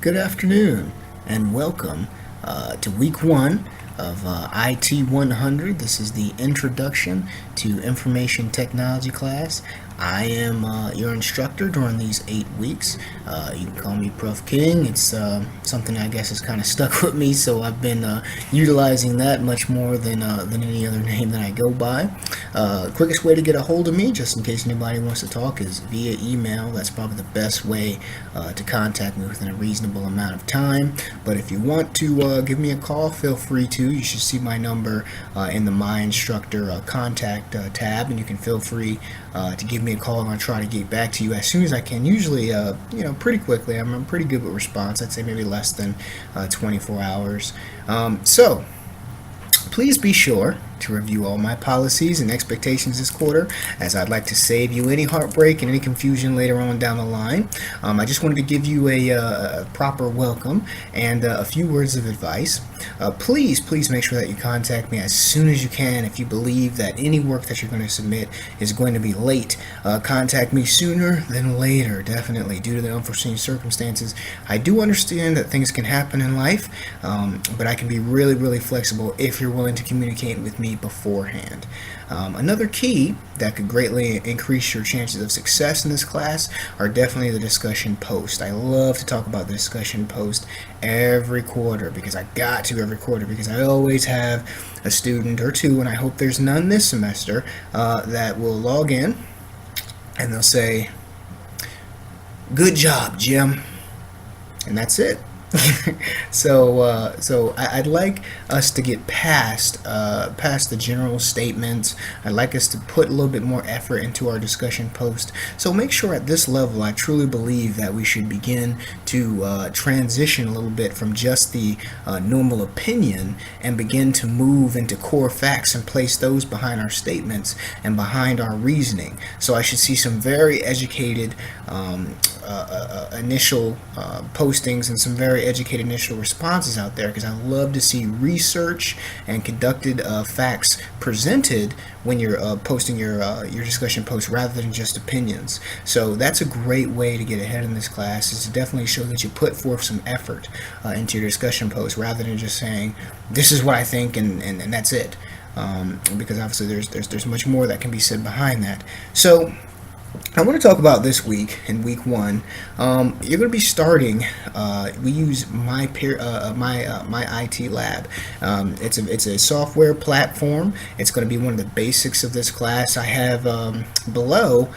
Good afternoon, and welcome to week one of ITE100. This is the introduction to information technology class. I am your instructor during these 8 weeks. You can call me Prof. King. It's something I guess has kind of stuck with me, so I've been utilizing that much more than any other name that I go by. Quickest way to get a hold of me, just in case anybody wants to talk, is via email. That's probably the best way to contact me within a reasonable amount of time. But if you want to give me a call, feel free to. You should see my number in the My Instructor contact tab, and you can feel free to give me a call, and I'll try to get back to you as soon as I can. Usually, pretty quickly. I'm pretty good with response. I'd say maybe less than 24 hours. So please be sure to review all my policies and expectations this quarter, as I'd like to save you any heartbreak and any confusion later on down the line. I just wanted to give you a proper welcome and a few words of advice. Please make sure that you contact me as soon as you can. If you believe that any work that you're going to submit is going to be late, contact me sooner than later, definitely, due to the unforeseen circumstances. I do understand that things can happen in life, but I can be really flexible if you're willing to communicate with me beforehand. Another key that could greatly increase your chances of success in this class are definitely the discussion post. I love to talk about the discussion post every quarter, because I got to every quarter, because I always have a student or two, and I hope there's none this semester, that will log in and they'll say, "Good job, Jim," and that's it. So I'd like us to get past the general statements. I'd like us to put a little bit more effort into our discussion post. So make sure at this level, I truly believe that we should begin to transition a little bit from just the normal opinion and begin to move into core facts and place those behind our statements and behind our reasoning. So I should see some very educated initial postings and some very educated initial responses out there, because I love to see research and conducted facts presented when you're posting your discussion posts, rather than just opinions. So that's a great way to get ahead in this class, is to definitely show that you put forth some effort into your discussion posts, rather than just saying, "This is what I think," and that's it. Because obviously there's much more that can be said behind that. So I want to talk about this week, in week one. You're going to be starting. We use my IT lab. It's a software platform. It's going to be one of the basics of this class. I have below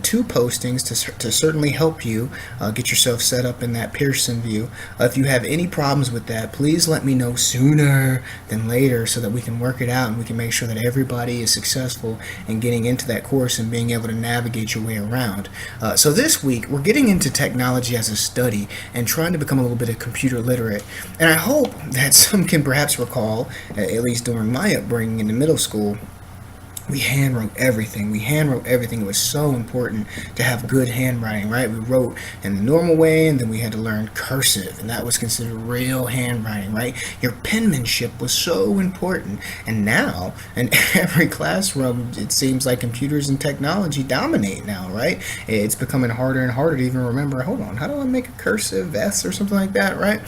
2 postings to certainly help you get yourself set up in that Pearson view. If you have any problems with that, please let me know sooner than later, so that we can work it out and we can make sure that everybody is successful in getting into that course and being able to navigate your way around. So this week we're getting into technology as a study and trying to become a little bit of computer literate. And I hope that some can perhaps recall, at least during my upbringing in the middle school, we handwrote everything. It was so important to have good handwriting, right? We wrote in the normal way, and then we had to learn cursive, and that was considered real handwriting, right? Your penmanship was so important. And now, in every classroom, it seems like computers and technology dominate now, right? It's becoming harder and harder to even remember, hold on, how do I make a cursive S or something like that, right?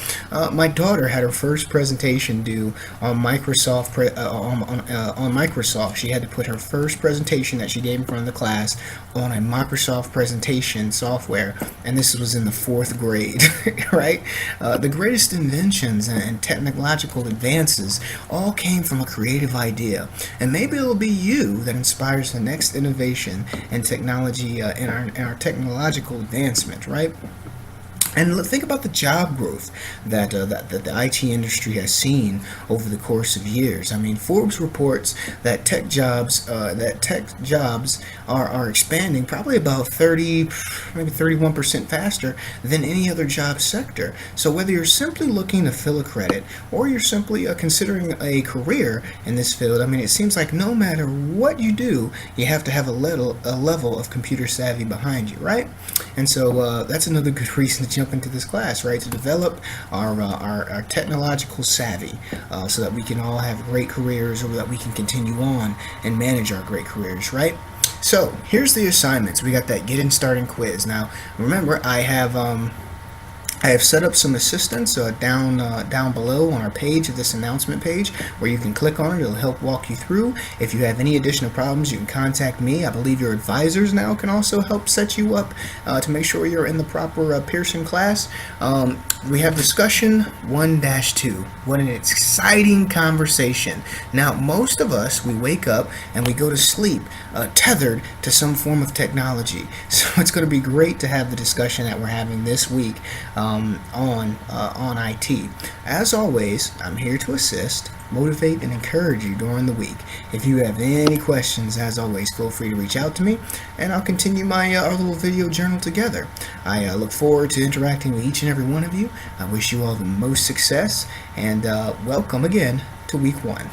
My daughter had her first presentation due on Microsoft. On Microsoft, she had to put her first presentation that she gave in front of the class on a Microsoft presentation software, and this was in the 4th grade, right? The greatest inventions and technological advances all came from a creative idea, and maybe it'll be you that inspires the next innovation and technology in our technological advancement, right? And think about the job growth that the IT industry has seen over the course of years. I mean, Forbes reports that tech jobs are expanding probably about 30, maybe 31% faster than any other job sector. So whether you're simply looking to fill a credit, or you're simply considering a career in this field, I mean, it seems like no matter what you do, you have to have a level of computer savvy behind you, right? And so that's another good reason to jump into this class, right? To develop our technological savvy, so that we can all have great careers, or that we can continue on and manage our great careers, right? So here's the assignments. We got that getting started quiz. Now remember, I have I have set up some assistance down below on our page of this announcement page where you can click on it. It'll help walk you through. If you have any additional problems, you can contact me. I believe your advisors now can also help set you up to make sure you're in the proper Pearson class. We have discussion 1-2. What an exciting conversation. Now, most of us, we wake up and we go to sleep tethered to some form of technology. So it's going to be great to have the discussion that we're having this week on IT. As always, I'm here to assist, motivate, and encourage you during the week. If you have any questions, as always, feel free to reach out to me, and I'll continue my our little video journal together. I look forward to interacting with each and every one of you. I wish you all the most success, and welcome again to week 1.